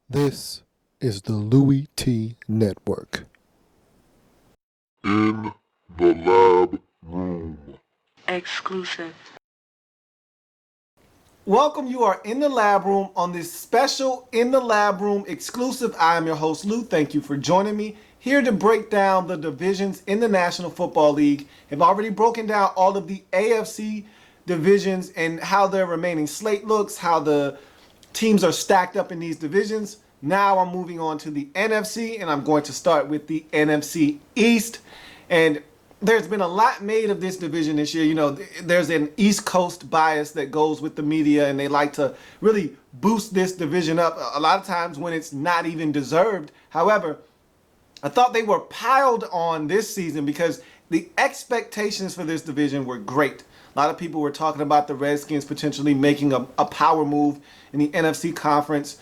This is the Louie T Network. In the Lab Room. Exclusive. Welcome, you are in the lab room on this special In the Lab Room exclusive. I am your host, Lou. Thank you for joining me here to break down the divisions in the National Football League. I've already broken down all of the AFC divisions and how their remaining slate looks, how the teams are stacked up in these divisions. Now I'm moving on to the NFC, and I'm going to start with the NFC East. And there's been a lot made of this division this year. You know, there's an East Coast bias that goes with the media, and they like to really boost this division up a lot of times when it's not even deserved. However, I thought they were piled on this season because the expectations for this division were great. A lot of people were talking about the Redskins potentially making a power move in the NFC conference.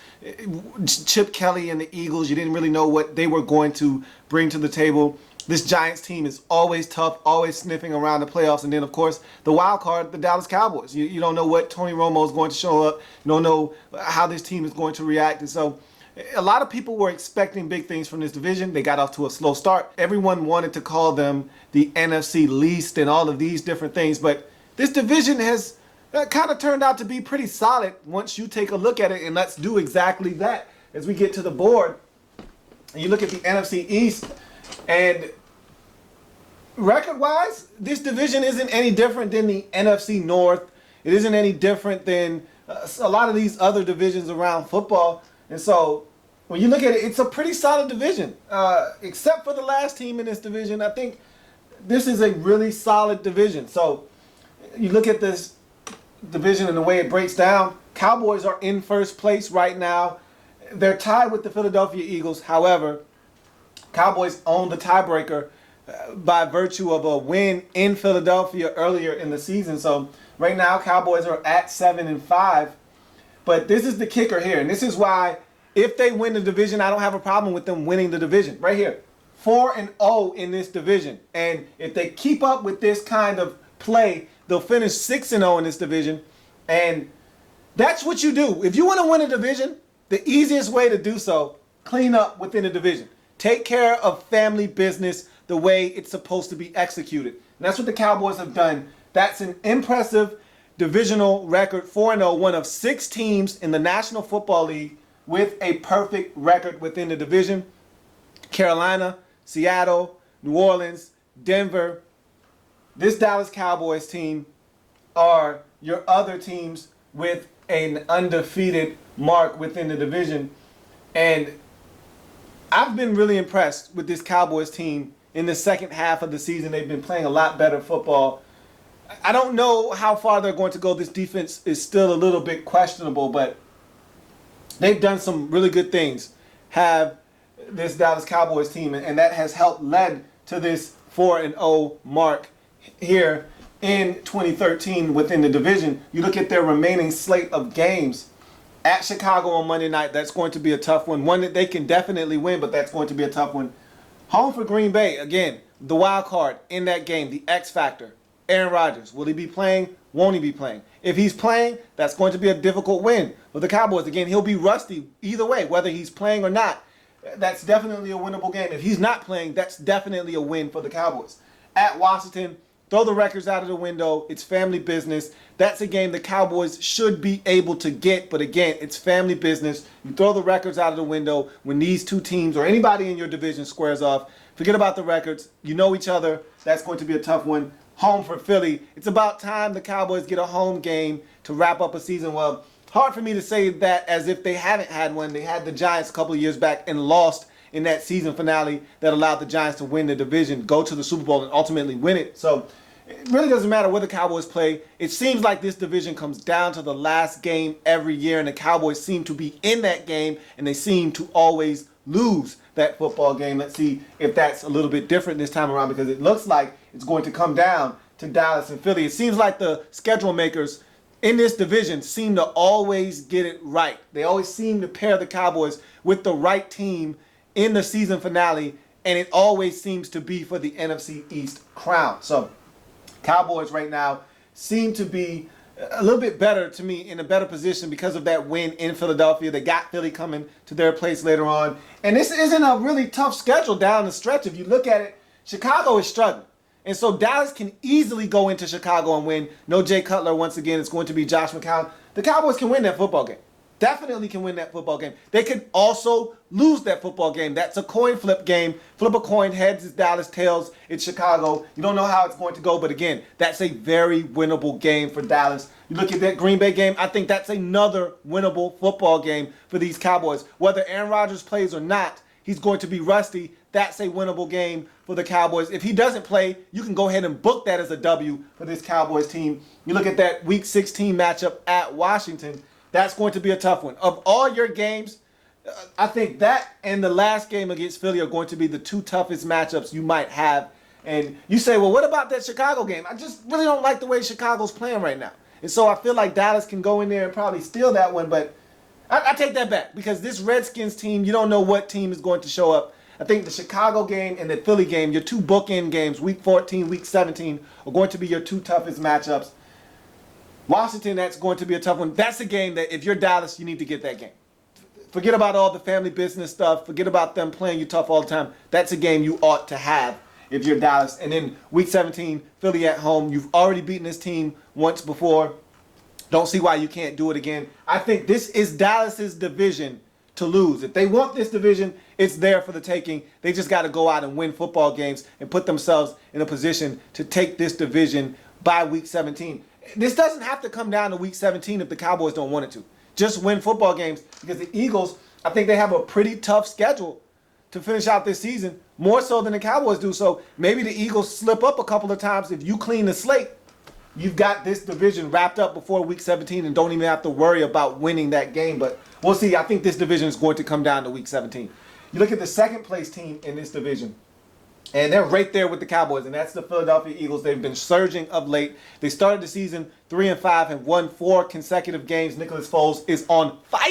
Chip Kelly and the Eagles, you didn't really know what they were going to bring to the table. This Giants team is always tough, always sniffing around the playoffs. And then, of course, the wild card, the Dallas Cowboys. You don't know what Tony Romo is going to show up. You don't know how this team is going to react. And so a lot of people were expecting big things from this division. They got off to a slow start. Everyone wanted to call them the NFC least and all of these different things. But this division has kind of turned out to be pretty solid once you take a look at it. And let's do exactly that as we get to the board. And you look at the NFC East. And record-wise, this division isn't any different than the NFC North. It isn't any different than a lot of these other divisions around football. And so when you look at it, it's a pretty solid division. Except for the last team in this division, I think this is a really solid division. So you look at this division and the way it breaks down, Cowboys are in first place right now. They're tied with the Philadelphia Eagles. However, Cowboys own the tiebreaker by virtue of a win in Philadelphia earlier in the season. So right now, Cowboys are at 7-5. But this is the kicker here, and this is why if they win the division, I don't have a problem with them winning the division. Right here, 4-0 in this division. And if they keep up with this kind of play, they'll finish 6-0 in this division. And that's what you do. If you want to win a division, the easiest way to do so, clean up within the division. Take care of family business the way it's supposed to be executed. And that's what the Cowboys have done. That's an impressive divisional record, 4-0, one of 6 teams in the National Football League with a perfect record within the division. Carolina, Seattle, New Orleans, Denver. This Dallas Cowboys team are your other teams with an undefeated mark within the division. And I've been really impressed with this Cowboys team in the second half of the season. They've been playing a lot better football. I don't know how far they're going to go. This defense is still a little bit questionable, but they've done some really good things. Have this Dallas Cowboys team, and that has helped led to this 4-0 mark here in 2013 within the division. You look at their remaining slate of games. At Chicago on Monday night, that's going to be a tough one. One that they can definitely win, but that's going to be a tough one. Home for Green Bay, again, the wild card in that game, the X factor. Aaron Rodgers, will he be playing? Won't he be playing? If he's playing, that's going to be a difficult win. But the Cowboys, again, he'll be rusty either way, whether he's playing or not. That's definitely a winnable game. If he's not playing, that's definitely a win for the Cowboys. At Washington, throw the records out of the window. It's family business. That's a game the Cowboys should be able to get. But again, it's family business. You throw the records out of the window when these two teams or anybody in your division squares off. Forget about the records. You know each other. That's going to be a tough one. Home for Philly. It's about time the Cowboys get a home game to wrap up a season. Well, hard for me to say that as if they haven't had one. They had the Giants a couple of years back and lost in that season finale that allowed the Giants to win the division, go to the Super Bowl, and ultimately win it. So it really doesn't matter where the Cowboys play. It seems like this division comes down to the last game every year, and the Cowboys seem to be in that game, and they seem to always lose that football game. Let's see if that's a little bit different this time around, because it looks like it's going to come down to Dallas and Philly. It seems like the schedule makers in this division seem to always get it right. They always seem to pair the Cowboys with the right team in the season finale, and it always seems to be for the NFC East crown. So Cowboys right now seem to be a little bit better to me, in a better position because of that win in Philadelphia. They got Philly coming to their place later on. And this isn't a really tough schedule down the stretch. If you look at it, Chicago is struggling. And so Dallas can easily go into Chicago and win. No Jay Cutler once again. It's going to be Josh McCown. The Cowboys can win that football game. Definitely can win that football game. They could also lose that football game. That's a coin flip game. Flip a coin, heads is Dallas, tails it's Chicago. You don't know how it's going to go, but again, that's a very winnable game for Dallas. You look at that Green Bay game, I think that's another winnable football game for these Cowboys. Whether Aaron Rodgers plays or not, he's going to be rusty. That's a winnable game for the Cowboys. If he doesn't play, you can go ahead and book that as a W for this Cowboys team. You look at that Week 16 matchup at Washington. That's going to be a tough one. Of all your games, I think that and the last game against Philly are going to be the two toughest matchups you might have. And you say, well, what about that Chicago game? I just really don't like the way Chicago's playing right now. And so I feel like Dallas can go in there and probably steal that one. But I take that back because this Redskins team, you don't know what team is going to show up. I think the Chicago game and the Philly game, your two bookend games, Week 14, Week 17, are going to be your two toughest matchups. Washington, that's going to be a tough one. That's a game that if you're Dallas, you need to get that game. Forget about all the family business stuff. Forget about them playing you tough all the time. That's a game you ought to have if you're Dallas. And then Week 17, Philly at home. You've already beaten this team once before. Don't see why you can't do it again. I think this is Dallas's division to lose. If they want this division, it's there for the taking. They just got to go out and win football games and put themselves in a position to take this division by Week 17. This doesn't have to come down to Week 17 if the Cowboys don't want it to. Just win football games because the Eagles, I think they have a pretty tough schedule to finish out this season, more so than the Cowboys do. So maybe the Eagles slip up a couple of times. If you clean the slate, you've got this division wrapped up before Week 17 and don't even have to worry about winning that game. But we'll see. I think this division is going to come down to Week 17. You look at the second place team in this division, and they're right there with the Cowboys, and that's the Philadelphia Eagles. They've been surging of late. They started the season 3-5 and won 4 consecutive games. Nicholas Foles is on fire.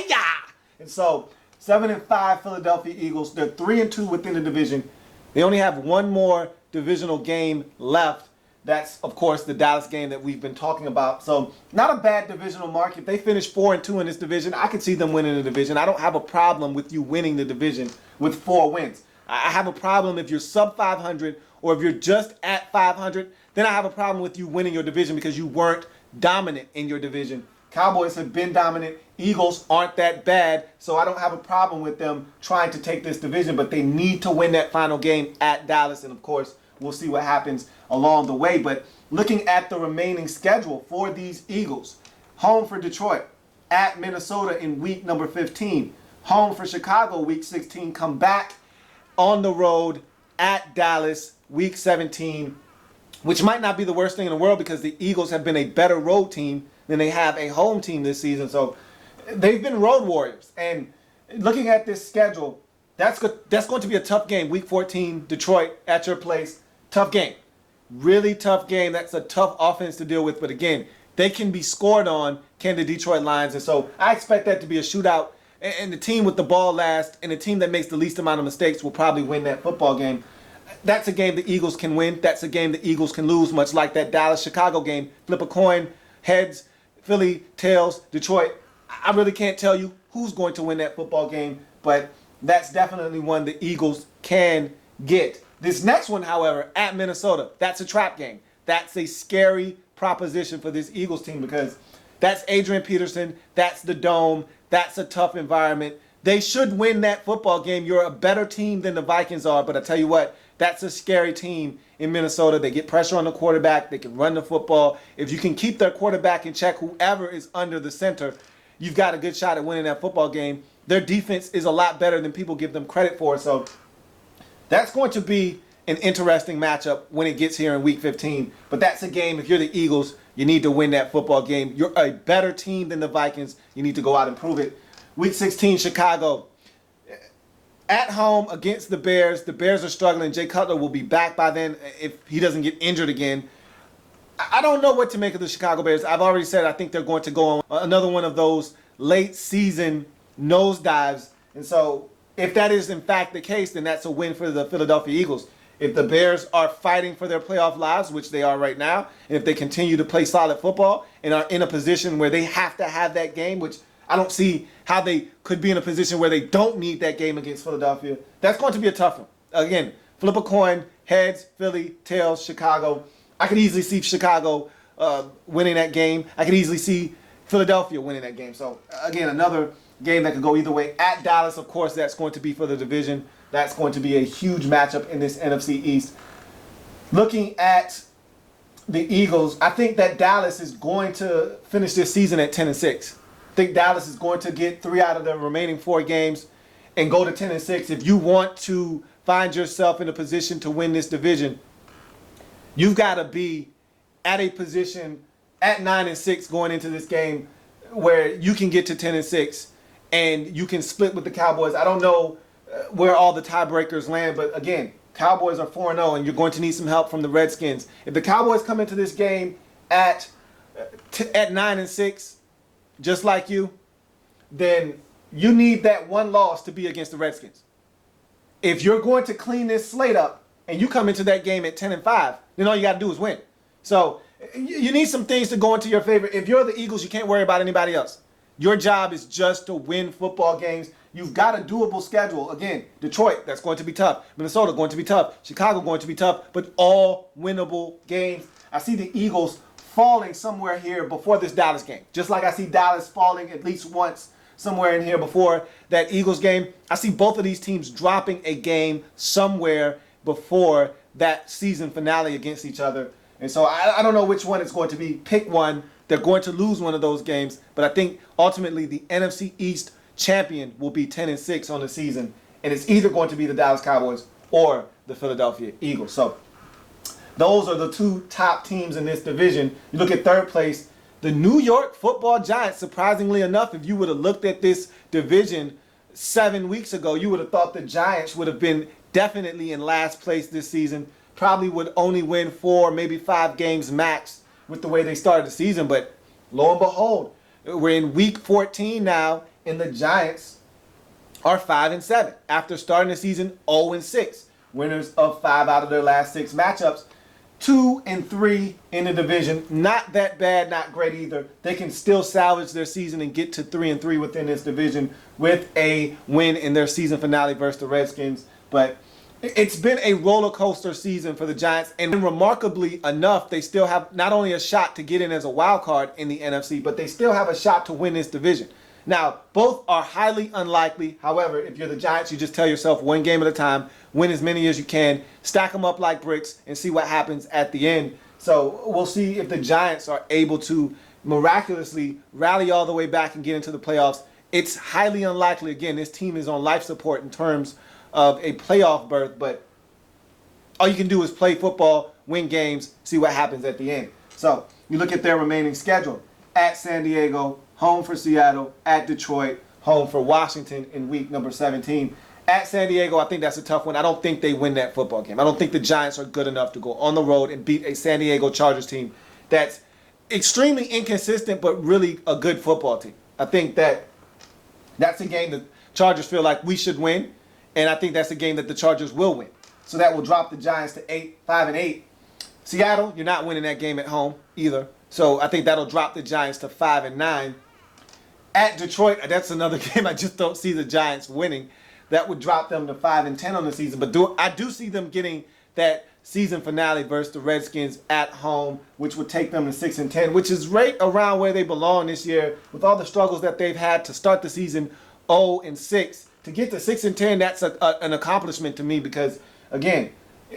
And so 7-5 Philadelphia Eagles. They're 3-2 within the division. They only have one more divisional game left. That's, of course, the Dallas game that we've been talking about. So not a bad divisional mark. If they finish 4-2 in this division, I could see them winning the division. I don't have a problem with you winning the division with 4 wins. I have a problem if you're sub 500 or if you're just at 500. Then I have a problem with you winning your division because you weren't dominant in your division. Cowboys have been dominant. Eagles aren't that bad, so I don't have a problem with them trying to take this division, but they need to win that final game at Dallas, and of course, we'll see what happens along the way. But looking at the remaining schedule for these Eagles, home for Detroit, at Minnesota in week number 15, home for Chicago week 16, come back on the road at Dallas week 17, which might not be the worst thing in the world because the Eagles have been a better road team than they have a home team this season. So they've been road warriors. And looking at this schedule, that's going to be a tough game. Week 14, Detroit at your place. Tough game. Really tough game. That's a tough offense to deal with. But again, they can be scored on, can the Detroit Lions. And so I expect that to be a shootout. And the team with the ball last and the team that makes the least amount of mistakes will probably win that football game. That's a game the Eagles can win. That's a game the Eagles can lose, much like that Dallas-Chicago game. Flip a coin, heads, Philly, tails, Detroit. I really can't tell you who's going to win that football game, but that's definitely one the Eagles can get. This next one, however, at Minnesota, that's a trap game. That's a scary proposition for this Eagles team because that's Adrian Peterson, that's the Dome, that's a tough environment. They should win that football game. You're a better team than the Vikings are, but I tell you what, that's a scary team in Minnesota. They get pressure on the quarterback. They can run the football. If you can keep their quarterback in check, whoever is under the center, you've got a good shot at winning that football game. Their defense is a lot better than people give them credit for, so that's going to be an interesting matchup when it gets here in Week 15. But that's a game, if you're the Eagles, you need to win that football game. You're a better team than the Vikings. You need to go out and prove it. Week 16, Chicago. At home against the Bears. The Bears are struggling. Jay Cutler will be back by then if he doesn't get injured again. I don't know what to make of the Chicago Bears. I've already said I think they're going to go on another one of those late season nosedives. And so if that is in fact the case, then that's a win for the Philadelphia Eagles. If the Bears are fighting for their playoff lives, which they are right now, and if they continue to play solid football and are in a position where they have to have that game, which I don't see how they could be in a position where they don't need that game against Philadelphia, that's going to be a tough one. Again, flip a coin, heads, Philly, tails, Chicago. I could easily see Chicago winning that game. I could easily see Philadelphia winning that game. So, again, another game that could go either way. At Dallas, of course, that's going to be for the division. That's going to be a huge matchup in this NFC East. Looking at the Eagles, I think that Dallas is going to finish this season at 10-6. I think Dallas is going to get 3 out of the remaining 4 games and go to 10-6. If you want to find yourself in a position to win this division, you've got to be at a position at 9-6 going into this game where you can get to 10-6 and you can split with the Cowboys. I don't know where all the tiebreakers land, but again, Cowboys are 4-0 and you're going to need some help from the Redskins. If the Cowboys come into this game at 9-6, just like you, then you need that one loss to be against the Redskins. If you're going to clean this slate up and you come into that game at 10-5, then all you got to do is win. So you need some things to go into your favor. If you're the Eagles, you can't worry about anybody else. Your job is just to win football games. You've got a doable schedule. Again, Detroit, that's going to be tough. Minnesota, going to be tough. Chicago, going to be tough. But all winnable games. I see the Eagles falling somewhere here before this Dallas game. Just like I see Dallas falling at least once somewhere in here before that Eagles game. I see both of these teams dropping a game somewhere before that season finale against each other. And so I don't know which one it's going to be. Pick one. They're going to lose one of those games. But I think ultimately the NFC East champion will be 10-6 on the season. And it's either going to be the Dallas Cowboys or the Philadelphia Eagles. So those are the 2 top teams in this division. You look at third place, the New York Football Giants. Surprisingly enough, if you would have looked at this division 7 weeks ago, you would have thought the Giants would have been definitely in last place this season. Probably would only win 4, maybe 5 games max with the way they started the season. But lo and behold, we're in week 14 now, and the Giants are 5-7 after starting the season 0-6. Winners of 5 out of their last 6 matchups. 2-3 in the division. Not that bad, not great either. They can still salvage their season and get to 3-3 within this division with a win in their season finale versus the Redskins. But it's been a roller coaster season for the Giants, and remarkably enough, they still have not only a shot to get in as a wild card in the NFC, but they still have a shot to win this division. Now, both are highly unlikely. However, if you're the Giants, you just tell yourself one game at a time, win as many as you can, stack them up like bricks, and see what happens at the end. So we'll see if the Giants are able to miraculously rally all the way back and get into the playoffs. It's highly unlikely. Again, this team is on life support in terms of a playoff berth, but all you can do is play football, win games, see what happens at the end. So you look at their remaining schedule. At San Diego, home for Seattle, at Detroit, home for Washington in week number 17. At San Diego, I think that's a tough one. I don't think they win that football game. I don't think the Giants are good enough to go on the road and beat a San Diego Chargers team that's extremely inconsistent but really a good football team. I think that's a game that Chargers feel like we should win, and I think that's a game that the Chargers will win. So that will drop the Giants to 5-8. Seattle, you're not winning that game at home either. So I think that'll drop the Giants to 5-9. At Detroit, that's another game I just don't see the Giants winning. That would drop them to 5-10 on the season. But I do see them getting that season finale versus the Redskins at home, which would take them to 6-10, which is right around where they belong this year with all the struggles that they've had to start the season 0-6. To get to 6-10, that's an accomplishment to me because, again,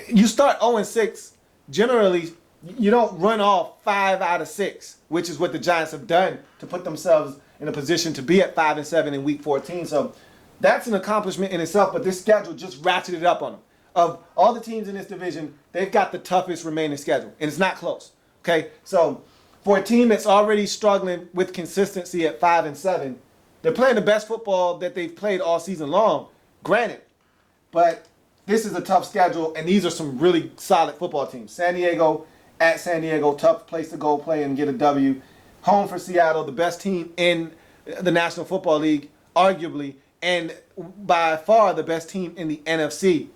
you start 0-6, generally you don't run off 5 out of 6, which is what the Giants have done to put themselves in a position to be at 5-7 in week 14. So that's an accomplishment in itself, but this schedule just ratcheted up on them. Of all the teams in this division, they've got the toughest remaining schedule, and it's not close. Okay, so for a team that's already struggling with consistency at 5-7, they're playing the best football that they've played all season long, granted, but this is a tough schedule, and these are some really solid football teams. San Diego, at San Diego, tough place to go play and get a W. Home for Seattle, the best team in the National Football League, arguably, and by far the best team in the NFC.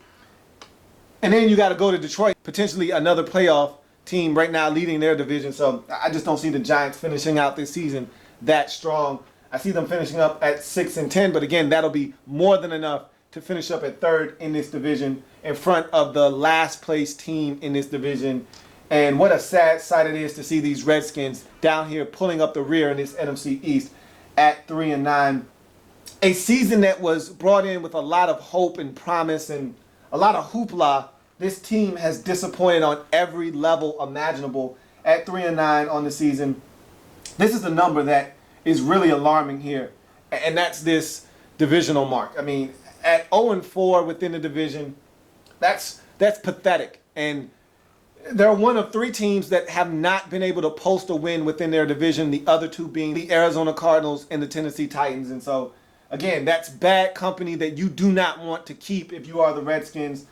And then you got to go to Detroit, potentially another playoff team right now leading their division. So I just don't see the Giants finishing out this season that strong. I see them finishing up at 6-10, but again, that'll be more than enough to finish up at third in this division in front of the last place team in this division. And what a sad sight it is to see these Redskins down here pulling up the rear in this NFC East at 3-9. A season that was brought in with a lot of hope and promise and a lot of hoopla. This team has disappointed on every level imaginable at 3-9 on the season. This is a number that is really alarming here, and that's this divisional mark. I mean, at 0-4 within the division, that's pathetic. And they're one of three teams that have not been able to post a win within their division, the other two being the Arizona Cardinals and the Tennessee Titans. And so, again, that's bad company that you do not want to keep if you are the Redskins.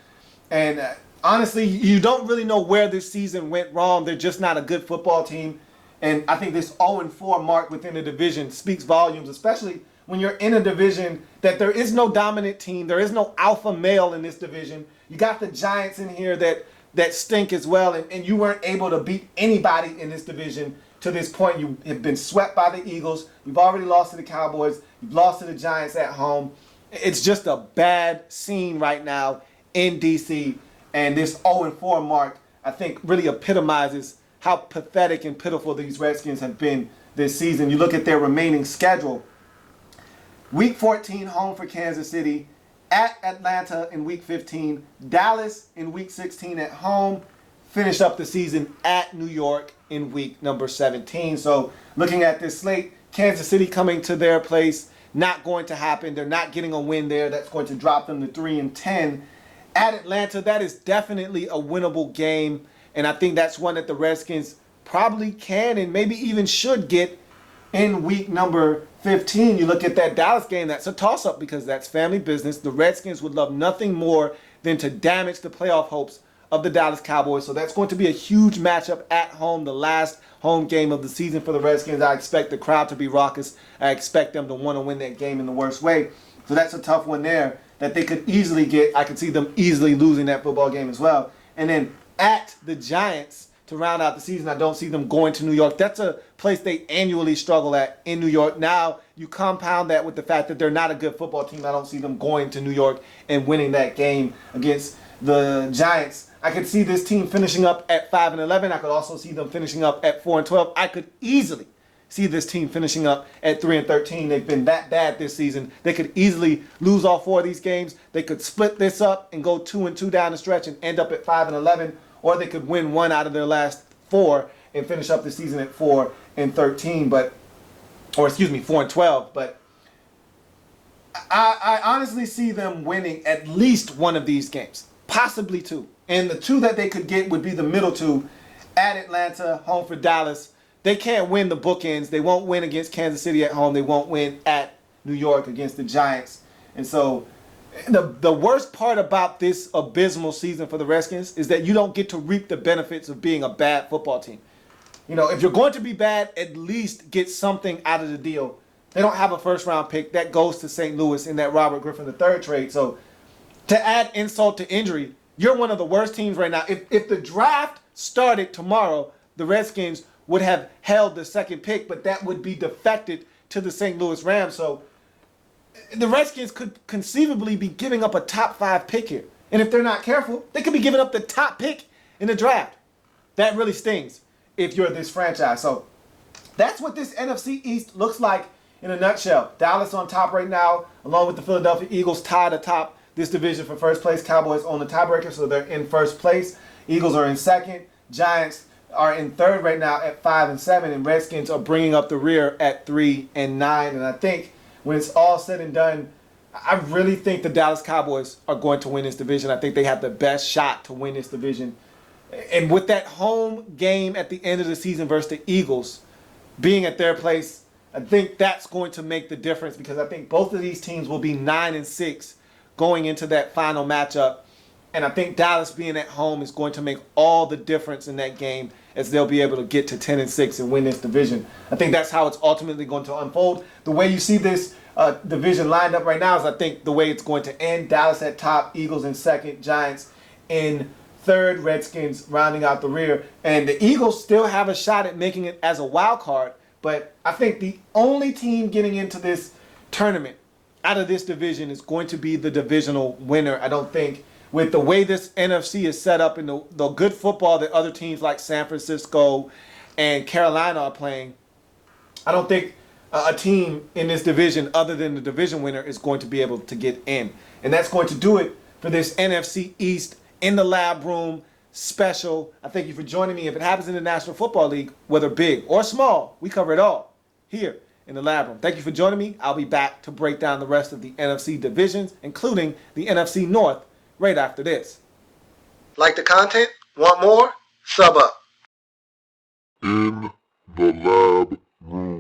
And honestly, you don't really know where this season went wrong. They're just not a good football team. And I think this 0-4 mark within the division speaks volumes, especially when you're in a division that there is no dominant team. There is no alpha male in this division. You got the Giants in here that stink as well. And you weren't able to beat anybody in this division to this point. You have been swept by the Eagles. You've already lost to the Cowboys. You've lost to the Giants at home. It's just a bad scene right now in D.C. And this 0-4 mark, I think, really epitomizes how pathetic and pitiful these Redskins have been this season. You look at their remaining schedule. Week 14, home for Kansas City. At Atlanta in Week 15. Dallas in Week 16 at home. Finish up the season at New York in week number 17. So looking at this slate, Kansas City coming to their place. Not going to happen. They're not getting a win there. That's going to drop them to 3-10. At Atlanta, that is definitely a winnable game. And I think that's one that the Redskins probably can and maybe even should get in week number 15. You look at that Dallas game, that's a toss-up because that's family business. The Redskins would love nothing more than to damage the playoff hopes of the Dallas Cowboys. So that's going to be a huge matchup at home, the last home game of the season for the Redskins. I expect the crowd to be raucous. I expect them to want to win that game in the worst way. So that's a tough one there that they could easily get. I could see them easily losing that football game as well. And then at the Giants to round out the season, I don't see them going to New York. That's a place they annually struggle at in New York. Now you compound that with the fact that they're not a good football team. I don't see them going to New York and winning that game against the Giants. I could see this team finishing up at 5-11. I could also see them finishing up at 4-12. I could easily see this team finishing up at 3-13. They've been that bad this season. They could easily lose all four of these games. They could split this up and go 2-2 down the stretch and end up at 5-11, or they could win one out of their last four and finish up the season at 4-13. 4-12. But I honestly see them winning at least one of these games, possibly two. And the two that they could get would be the middle two at Atlanta, home for Dallas. They can't win the bookends. They won't win against Kansas City at home. They won't win at New York against the Giants. And so the worst part about this abysmal season for the Redskins is that you don't get to reap the benefits of being a bad football team. You know, if you're going to be bad, at least get something out of the deal. They don't have a first-round pick. That goes to St. Louis in that Robert Griffin III trade. So to add insult to injury, you're one of the worst teams right now. If the draft started tomorrow, the Redskins would have held the second pick, but that would be defected to the St. Louis Rams. So the Redskins could conceivably be giving up a top 5 pick here. And if they're not careful, they could be giving up the top pick in the draft. That really stings if you're this franchise. So that's what this NFC East looks like in a nutshell. Dallas on top right now, along with the Philadelphia Eagles tied atop this division for first place. Cowboys own the tiebreaker, so they're in first place. Eagles are in second. Giants are in third right now at 5-7, and Redskins are bringing up the rear at 3-9. And I think when it's all said and done, I really think the Dallas Cowboys are going to win this division. I think they have the best shot to win this division. And with that home game at the end of the season versus the Eagles being at their place, I think that's going to make the difference, because I think both of these teams will be 9-6 going into that final matchup. And I think Dallas being at home is going to make all the difference in that game, as they'll be able to get to 10-6 and win this division. I think that's how it's ultimately going to unfold. The way you see this division lined up right now is, I think, the way it's going to end. Dallas at top, Eagles in second, Giants in third, Redskins rounding out the rear. And the Eagles still have a shot at making it as a wild card. But I think the only team getting into this tournament out of this division is going to be the divisional winner. I don't think with the way this NFC is set up and the good football that other teams like San Francisco and Carolina are playing, I don't think a team in this division other than the division winner is going to be able to get in. And that's going to do it for this NFC East in the lab room special. I thank you for joining me. If it happens in the National Football League, whether big or small, we cover it all here in the lab room. Thank you for joining me. I'll be back to break down the rest of the NFC divisions, including the NFC North, right after this. Like the content? Want more? Sub up. In the Lab Room.